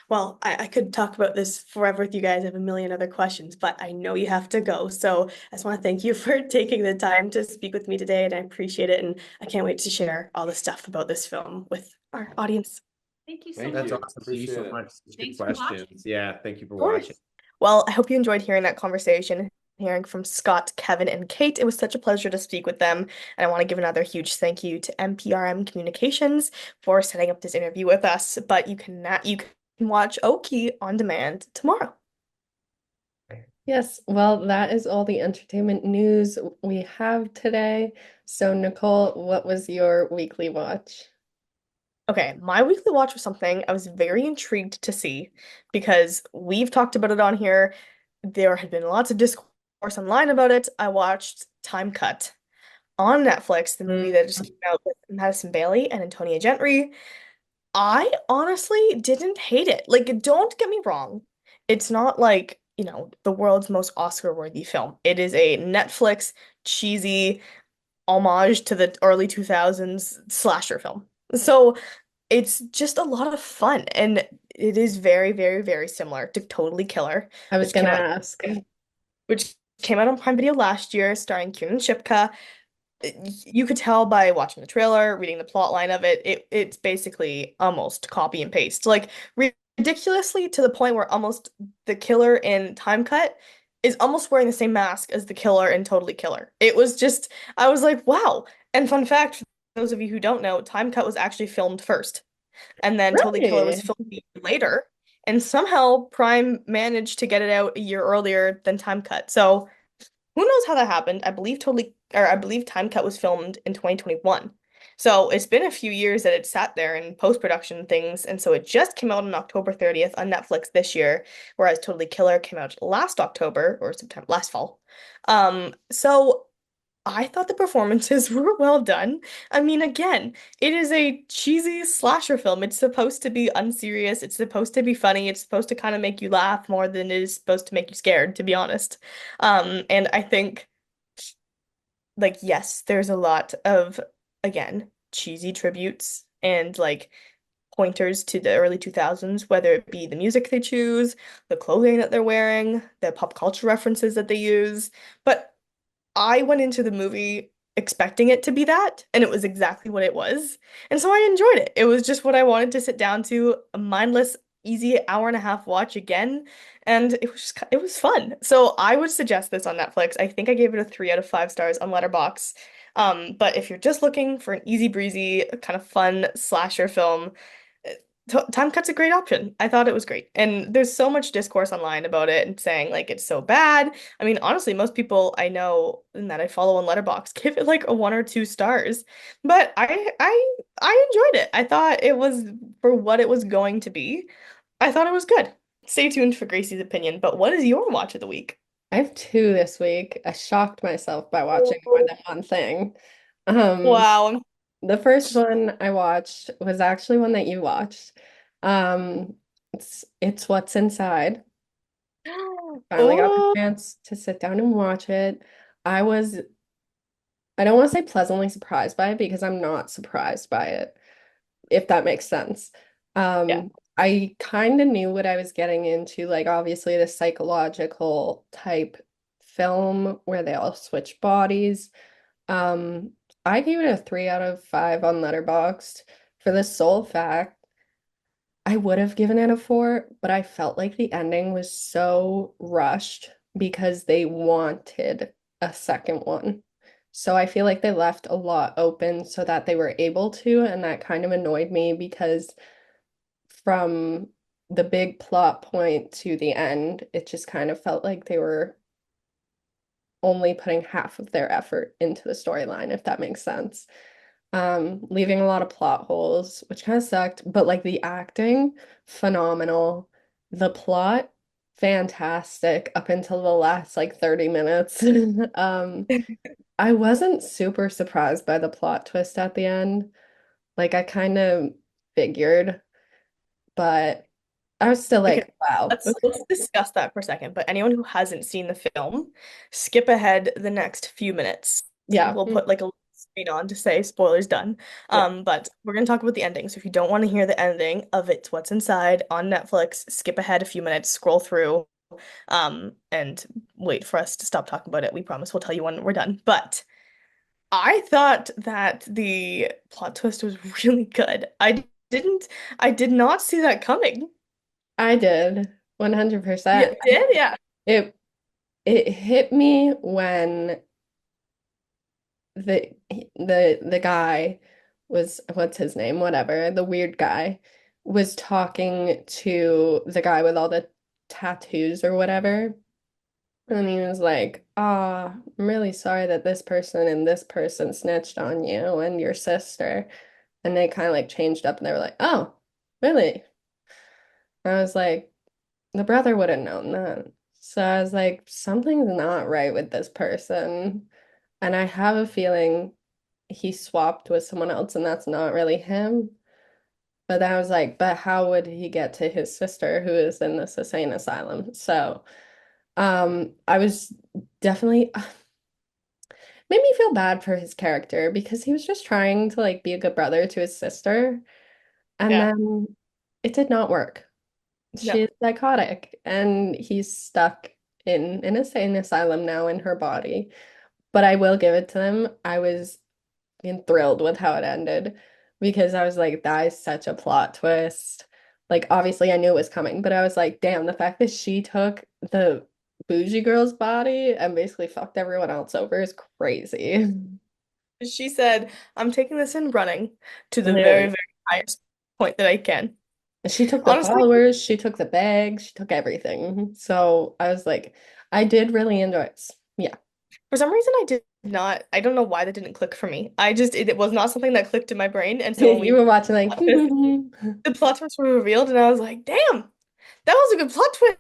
Well, I could talk about this forever with you guys. I have a million other questions, but I know you have to go. So I just want to thank you for taking the time to speak with me today, and I appreciate it. And I can't wait to share all the stuff about this film with our audience. Thank you so much. That's awesome. Thank you so much. Good questions. Yeah, thank you for watching. Well, I hope you enjoyed hearing that conversation, hearing from Scott, Kevin, and Kate. It was such a pleasure to speak with them. And I want to give another huge thank you to MPRM Communications for setting up this interview with us. But you can watch OKIE on demand tomorrow. Yes, well, that is all the entertainment news we have today. So, Nicole, what was your weekly watch? Okay, my weekly watch was something I was very intrigued to see, because we've talked about it on here. There had been lots of discourse online about it. I watched Time Cut on Netflix, the movie that just came out with Madison Bailey and Antonia Gentry. I honestly didn't hate it. Like, don't get me wrong. It's not like, the world's most Oscar-worthy film. It is a Netflix cheesy homage to the early 2000s slasher film. So it's just a lot of fun, and it is very, very, very similar to Totally Killer. I was gonna ask. Which came out on Prime Video last year, starring Kiernan Shipka. You could tell by watching the trailer, reading the plot line of it's basically almost copy and paste. Like, ridiculously to the point where almost the killer in Time Cut is almost wearing the same mask as the killer in Totally Killer. It was just, I was like, wow. And fun fact, for those of you who don't know, Time Cut was actually filmed first. And then Totally Killer was filmed later. and somehow Prime managed to get it out a year earlier than Time Cut. So who knows how that happened? I believe Time Cut was filmed in 2021. So it's been a few years that it sat there in post-production and things, and so it just came out on October 30th on Netflix this year, whereas Totally Killer came out last October or September, last fall. So I thought the performances were well done. I mean, again, it is a cheesy slasher film. It's supposed to be unserious. It's supposed to be funny. It's supposed to kind of make you laugh more than it is supposed to make you scared, to be honest. And I think, like, yes, there's a lot of, again, cheesy tributes and like pointers to the early 2000s, whether it be the music they choose, the clothing that they're wearing, the pop culture references that they use. But I went into the movie expecting it to be that, and it was exactly what it was. And so I enjoyed it. It was just what I wanted to sit down to, a mindless, easy hour and a half watch again, and it was fun. So I would suggest this on Netflix. I think I gave it a 3 out of 5 stars on Letterboxd. But if you're just looking for an easy breezy, kind of fun slasher film, Time Cut's a great option. I thought it was great. And there's so much discourse online about it and saying like it's so bad. I mean, honestly, most people I know and that I follow on Letterboxd give it like a 1 or 2 stars. But I enjoyed it. I thought it was for what it was going to be. I thought it was good. Stay tuned for Gracie's opinion. But what is your watch of the week? I have two this week. I shocked myself by watching more than one thing. Um, Wow. the first one I watched was actually one that you watched. Um, it's What's Inside. Finally got the Oh, chance to sit down and watch it. I was, I don't want to say pleasantly surprised by it because I'm not surprised by it, if that makes sense. yeah. I kind of knew what I was getting into, like obviously the psychological type film where they all switch bodies. Um, I gave it a 3 out of 5 on Letterboxd for the sole fact I would have given it a 4, but I felt like the ending was so rushed because they wanted a second one. So I feel like they left a lot open so that they were able to, and that kind of annoyed me because from the big plot point to the end, it just kind of felt like they were only putting half of their effort into the storyline, if that makes sense. Leaving a lot of plot holes, which kind of sucked, but like the acting, phenomenal. The plot, fantastic up until the last like 30 minutes. I wasn't super surprised by the plot twist at the end. Like I kind of figured, but I was still Okay, like, wow. let's discuss that for a second. But anyone who hasn't seen the film, skip ahead the next few minutes. Yeah. We'll put like a little screen on to say spoilers done. Yeah. But we're gonna talk about the ending. So if you don't want to hear the ending of It's What's Inside on Netflix, skip ahead a few minutes, scroll through, and wait for us to stop talking about it. We promise we'll tell you when we're done. But I thought that the plot twist was really good. Didn't, I did not see that coming. I did You 100%. did? Yeah. It it hit me when the guy was what's his name, whatever, the weird guy was talking to the guy with all the tattoos or whatever. And he was like, "Ah, I'm really sorry that this person and this person snitched on you and your sister." And they kind of like changed up and they were like, "Oh, really?" I was like, the brother would have known that. So I was like, something's not right with this person. And I have a feeling he swapped with someone else and that's not really him. But then I was like, but how would he get to his sister who is in this insane asylum? So I was definitely made me feel bad for his character because he was just trying to like be a good brother to his sister. And Yeah. then it did not work. No. She's psychotic and he's stuck in an insane asylum now in her body. But I will give it to them. I was being thrilled with how it ended because I was like, that is such a plot twist. Like, obviously, I knew it was coming, but I was like, damn, the fact that she took the bougie girl's body and basically fucked everyone else over is crazy. She said, I'm taking this and running to the very, Literally. very highest point that I can. She took the Honestly, followers, she took the bag, she took everything. So I was like, I did really enjoy it. Yeah. for some reason I did not. I don't know why that didn't click for me. It was not something that clicked in my brain. And so when You were we watching like, the plot twists were revealed, and I was like, damn, that was a good plot twist.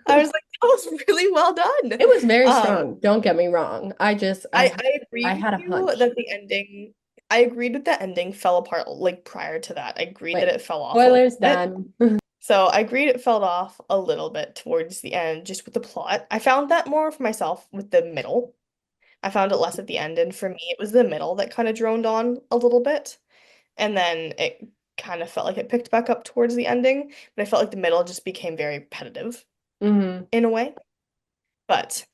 I was like, that was really well done. it was very Um, strong. Don't get me wrong. I I agreed with had a you hunch. that the ending. I agreed with the ending fell apart like prior to that. I agreed that Wait, it fell off a little spoilers bit. done. So I agreed it fell off a little bit towards the end, just with the plot. I found that more for myself with the middle. I found it less at the end, and for me, it was the middle that kind of droned on a little bit. And then it kind of felt like it picked back up towards the ending, but I felt like the middle just became very repetitive Hmm. in a way. But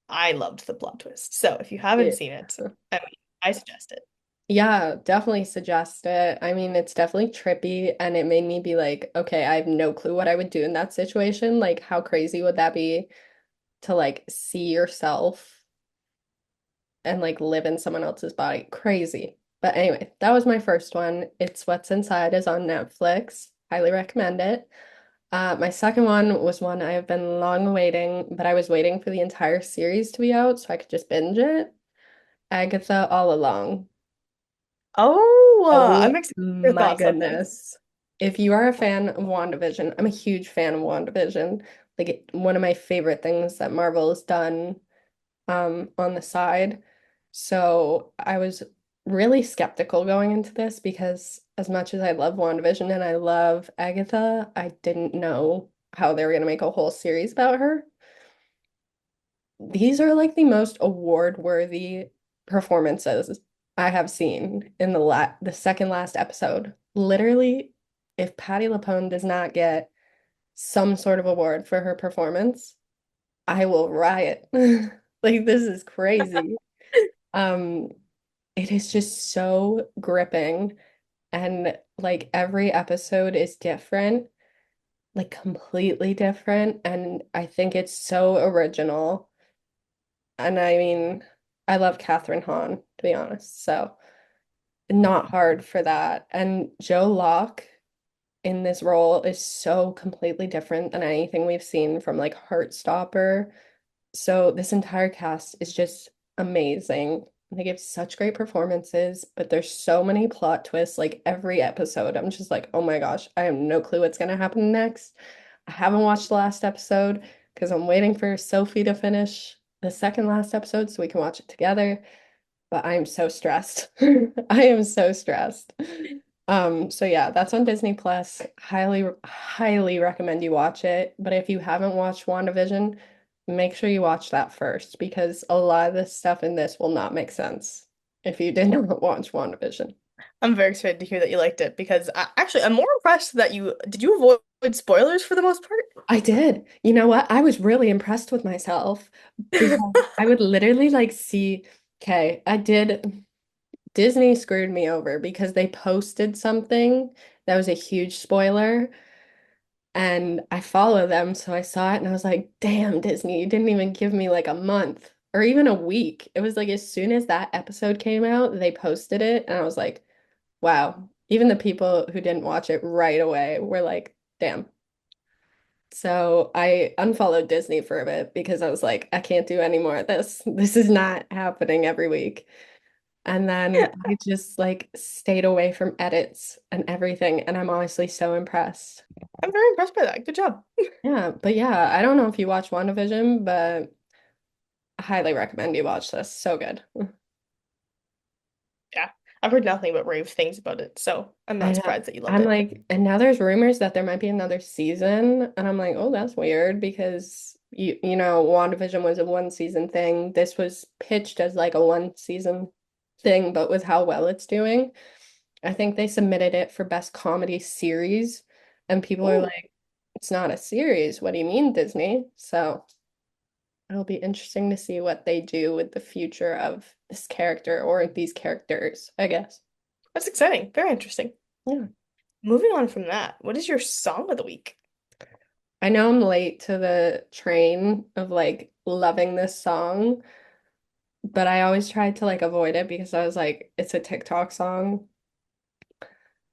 I loved the plot twist. So if you haven't Yeah. seen it, I mean, I suggest it. Yeah, definitely suggest it. I mean, it's definitely trippy and it made me be like, okay, I have no clue what I would do in that situation. Like, how crazy would that be to like see yourself and like live in someone else's body? Crazy. But anyway, that was my first one. It's What's Inside is on Netflix. Highly recommend it. My second one was one I have been long awaiting, but I was waiting for the entire series to be out so I could just binge it. Agatha All Along. Oh, I'm Oh excited for your my thoughts on this. goodness. If you are a fan of WandaVision, I'm a huge fan of WandaVision. Like one of my favorite things that Marvel has done on the side. So I was really skeptical going into this because as much as I love WandaVision and I love Agatha, I didn't know how they were going to make a whole series about her. These are like the most award-worthy performances I have seen in the second last episode. Literally, if Patti LuPone does not get some sort of award for her performance, I will riot. Like this is crazy. Um, it is just so gripping and like every episode is different, like completely different, and I think it's so original. And I mean, I love Catherine Hahn, to be honest. So not hard for that. And Joe Locke in this role is so completely different than anything we've seen from like Heartstopper. So this entire cast is just amazing. They give such great performances, but there's so many plot twists. Like every episode, I'm just like, oh my gosh, I have no clue what's gonna happen next. I haven't watched the last episode because I'm waiting for Sophie to finish the second last episode so we can watch it together. But I'm so stressed. I am so stressed. So yeah, that's on Disney Plus. Highly recommend you watch it. But if you haven't watched WandaVision, make sure you watch that first because a lot of this stuff in this will not make sense if you did not watch WandaVision. I'm very excited to hear that you liked it because actually, I'm more impressed that you did you avoid spoilers for the most part? I did. You know what? I was really impressed with myself because I would literally like see, okay, I did. Disney screwed me over because they posted something that was a huge spoiler and I follow them, so I saw it and I was like, damn, Disney, you didn't even give me like a month or even a week. It was like as soon as that episode came out, they posted it and I was like, wow. Even the people who didn't watch it right away were like, damn. So I unfollowed Disney for a bit because I was like, I can't do any more of this. This is not happening every week. And then I just like stayed away from edits and everything. And I'm honestly so impressed. I'm very impressed by that. Good job. Yeah, but yeah, I don't know if you watch WandaVision, but I highly recommend you watch this. So good. Yeah, I've heard nothing but rave things about it, so I'm I not know. surprised that you loved I'm it. like, and now there's rumors that there might be another season. And I'm like, oh, that's weird because you know, WandaVision was a one season thing. This was pitched as like a one season thing, but with how well it's doing. I think they submitted it for best comedy series, and people are Ooh, like, it's not a series. What do you mean, Disney? So it'll be interesting to see what they do with the future of this character or these characters, I guess. that's exciting. Very interesting. Yeah. Moving on from that, what is your song of the week? I know I'm late to the train of like loving this song, but I always tried to like avoid it because I was like, it's a TikTok song.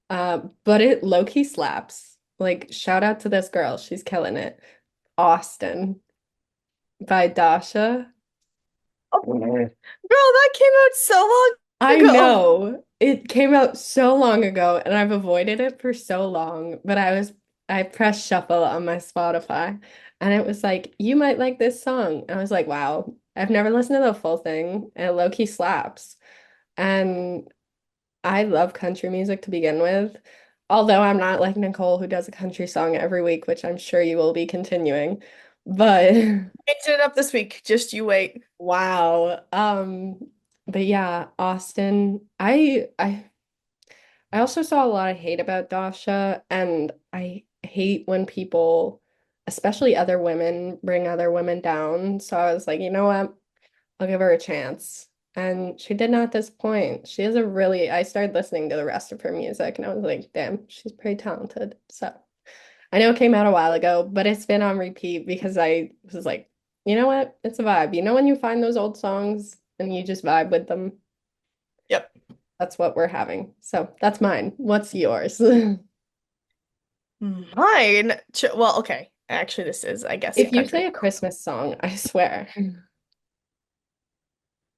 But it low-key slaps. Like, shout out to this girl. She's killing it. Austin by Dasha. Oh, girl, that came out so long I ago. know it came out so long ago and I've avoided it for so long, but I pressed shuffle on my Spotify and it was like, you might like this song. And I was like, wow, I've never listened to the full thing and it low-key slaps. And I love country music to begin with. Although I'm not like Nicole who does a country song every week, which I'm sure you will be continuing. But Changing it up this week. Just you wait. wow. But yeah, Austin, I also saw a lot of hate about Dasha, and I hate when people, especially other women, bring other women down. So I was like, you know what? I'll give her a chance. And she did not disappoint. She is a really, I started listening to the rest of her music and I was like, damn, she's pretty talented. So I know it came out a while ago, but it's been on repeat because I was like, you know what? It's a vibe. You know when you find those old songs and you just vibe with them? Yep. That's what we're having. So that's mine. What's yours? Mine. Well, okay. Actually, this is, I guess, If you country. say a Christmas song, I swear.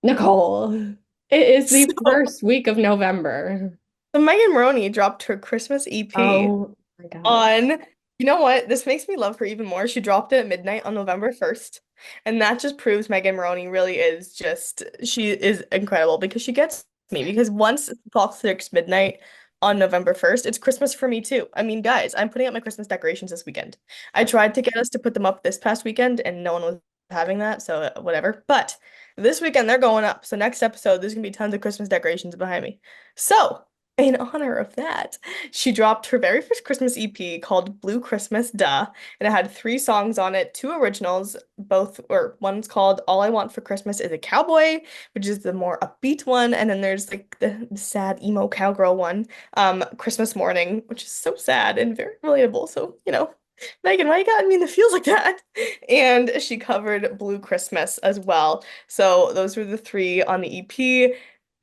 Nicole, it is the So, first week of November. so Megan Moroney dropped her Christmas EP Oh my God. on, you know what? This makes me love her even more. She dropped it at midnight on November 1st. And that just proves Megan Moroney really is just, she is incredible because she gets me. Because once the clock strikes midnight on November 1st, it's Christmas for me too. I mean, guys, I'm putting up my Christmas decorations this weekend. I tried to get us to put them up this past weekend and no one was having that, so whatever. But this weekend they're going up. So next episode, there's gonna be tons of Christmas decorations behind me. So, in honor of that, she dropped her very first Christmas EP called Blue Christmas, Duh. And it had three songs on it, two originals, both, or one's called All I Want for Christmas is a Cowboy, which is the more upbeat one. And then there's like the sad emo cowgirl one, Christmas Morning, which is so sad and very relatable. So, Megan, why you got me in the feels like that? And she covered Blue Christmas as well. So those were the three on the EP.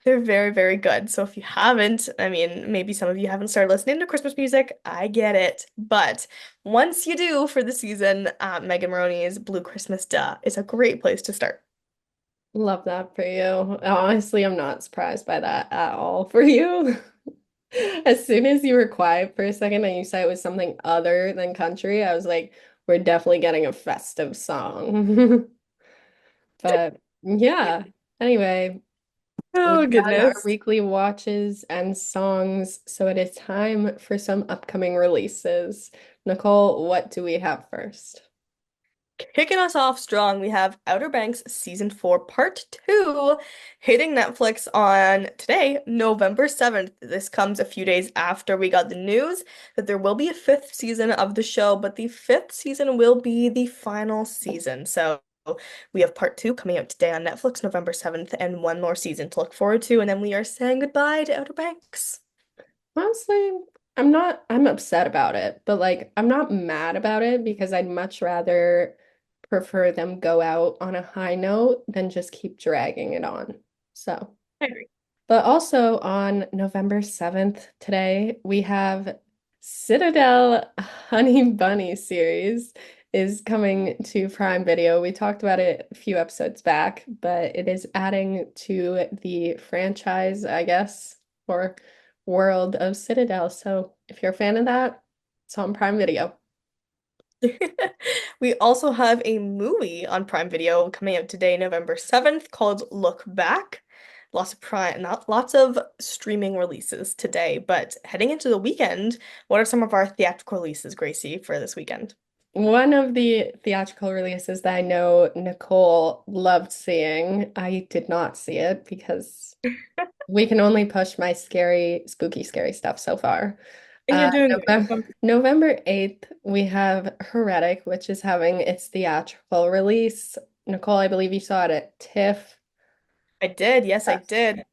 They're very, very good. So if you haven't, I mean, maybe some of you haven't started listening to Christmas music. I get it. But once you do for the season, Megan Moroney's Blue Christmas Duh is a great place to start. Love that for you. Honestly, I'm not surprised by that at all for you. As soon as you were quiet for a second and you said it was something other than country, I was like, we're definitely getting a festive song. But yeah, anyway, we've Oh, done our goodness. weekly watches and songs, so it is time for some upcoming releases. Nicole, what do we have first? Kicking us off strong, we have Outer Banks Season 4 Part 2 hitting Netflix on today, November 7th. This comes a few days after we got the news that there will be a fifth season of the show, but the fifth season will be the final season. So we have Part 2 coming out today on Netflix, November 7th, and one more season to look forward to, and then we are saying goodbye to Outer Banks. Honestly, I'm upset about it, but like, I'm not mad about it because I'd much rather prefer them go out on a high note than just keep dragging it on. So, I agree. but also on November 7th today, we have Citadel Honey Bunny series is coming to Prime Video. We talked about it a few episodes back, but it is adding to the franchise, I guess, or world of Citadel. So if you're a fan of that, it's on Prime Video. We also have a movie on Prime Video coming out today, November 7th, called Look Back. Lots of Prime, not lots of streaming releases today, but heading into the weekend, what are some of our theatrical releases, Gracie, for this weekend? One of the theatrical releases that I know Nicole loved seeing, I did not see it because we can only push my scary, spooky, scary stuff so far. And you're doing great. November 8th, we have Heretic, which is having its theatrical release. Nicole, I believe you saw it at TIFF. I did. Yes, I Yes. did.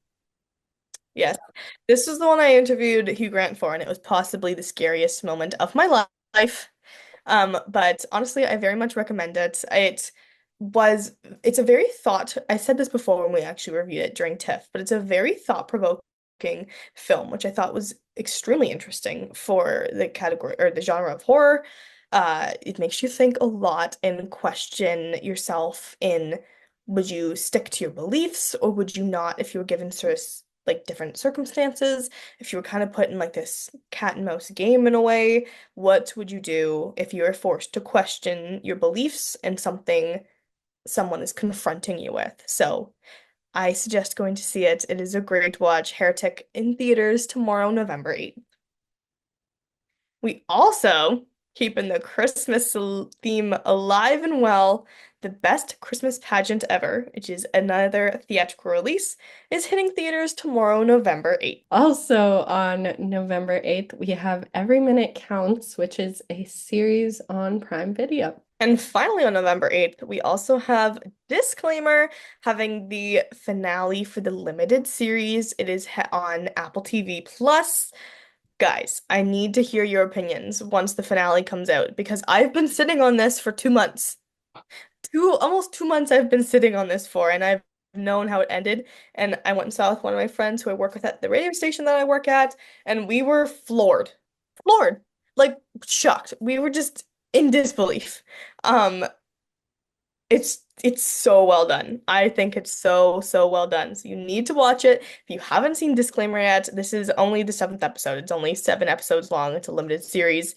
Yes. This is the one I interviewed Hugh Grant for, and it was possibly the scariest moment of my life. But honestly, I very much recommend it. Was, it's a very I said this before when we actually reviewed it during TIFF, but it's a very thought-provoking thought-provoking film, which I thought was extremely interesting for the category or the genre of horror. It makes you think a lot and question yourself in would you stick to your beliefs or would you not if you were given sort of like different circumstances? If you were kind of put in like this cat and mouse game in a way, what would you do if you were forced to question your beliefs and something someone is confronting you with? So I suggest going to see it. It is a great watch. Heretic in theaters tomorrow, November 8th. We also, keeping the Christmas theme alive and well, the best Christmas pageant ever, which is another theatrical release, is hitting theaters tomorrow, November 8th. Also on November 8th, we have Every Minute Counts, which is a series on Prime Video. And finally, on November 8th, we also have Disclaimer having the finale for the limited series. It is on Apple TV Plus. Guys, I need to hear your opinions once the finale comes out because I've been sitting on this for 2 months. Almost 2 months I've been sitting on this for, and I've known how it ended. And I went and saw it with one of my friends who I work with at the radio station that I work at, and we were floored. Floored. Like shocked. We were just in disbelief. Um, it's so well done. I think it's so well done. So you need to watch it. If you haven't seen Disclaimer yet, this is only the 7th episode. It's only 7 episodes long. It's a limited series.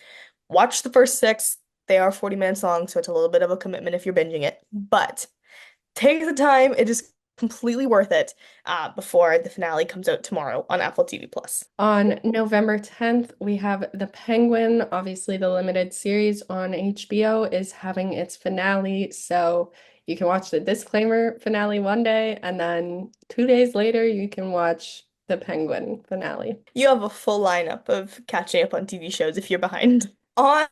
Watch the first 6. They are 40 minutes long, so it's a little bit of a commitment if you're binging it. But take the time. It is completely worth it before the finale comes out tomorrow on Apple TV Plus. On November 10th, we have The Penguin. Obviously, the limited series on HBO is having its finale, so you can watch the Disclaimer finale one day, and then 2 days later, you can watch The Penguin finale. You have a full lineup of catching up on TV shows if you're behind. On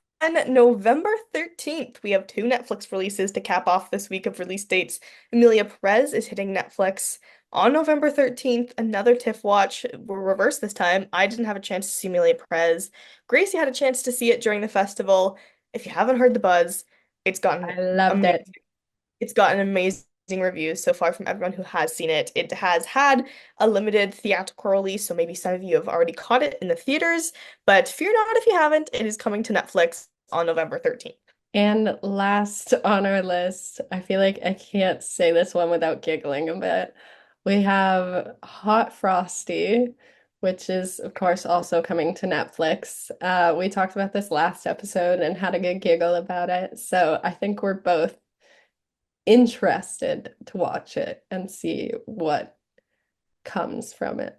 November 13th, we have 2 Netflix releases to cap off this week of release dates. Emilia Perez is hitting Netflix on November 13th. Another TIFF watch. We're reversed this time. I didn't have a chance to see Emilia Perez. Gracie had a chance to see it during the festival. If you haven't heard the buzz, it's gotten I loved it. It's gotten amazing reviews so far from everyone who has seen it. It has had a limited theatrical release, so maybe some of you have already caught it in the theaters, but fear not if you haven't. It is coming to Netflix on November 13th. And last on our list, I feel like I can't say this one without giggling a bit. We have Hot Frosty, which is, of course, also coming to Netflix. We talked about this last episode and had a good giggle about it. So I think we're both interested to watch it and see what comes from it.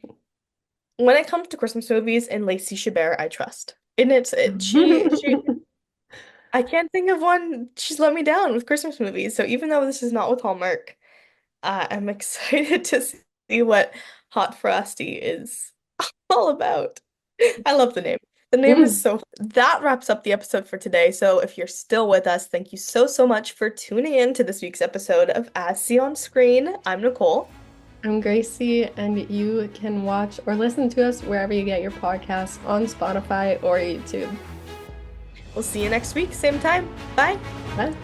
When it comes to Christmas movies and Lacey Chabert, I trust. And I can't think of one she's let me down with Christmas movies. So even though this is not with Hallmark, I'm excited to see what Hot Frosty is all about. I love the name. The name is so. That wraps up the episode for today. So if you're still with us, thank you so much for tuning in to this week's episode of As Seen on Screen. I'm Nicole. I'm Gracie, and you can watch or listen to us wherever you get your podcasts on Spotify or YouTube. We'll see you next week, same time. Bye. Bye.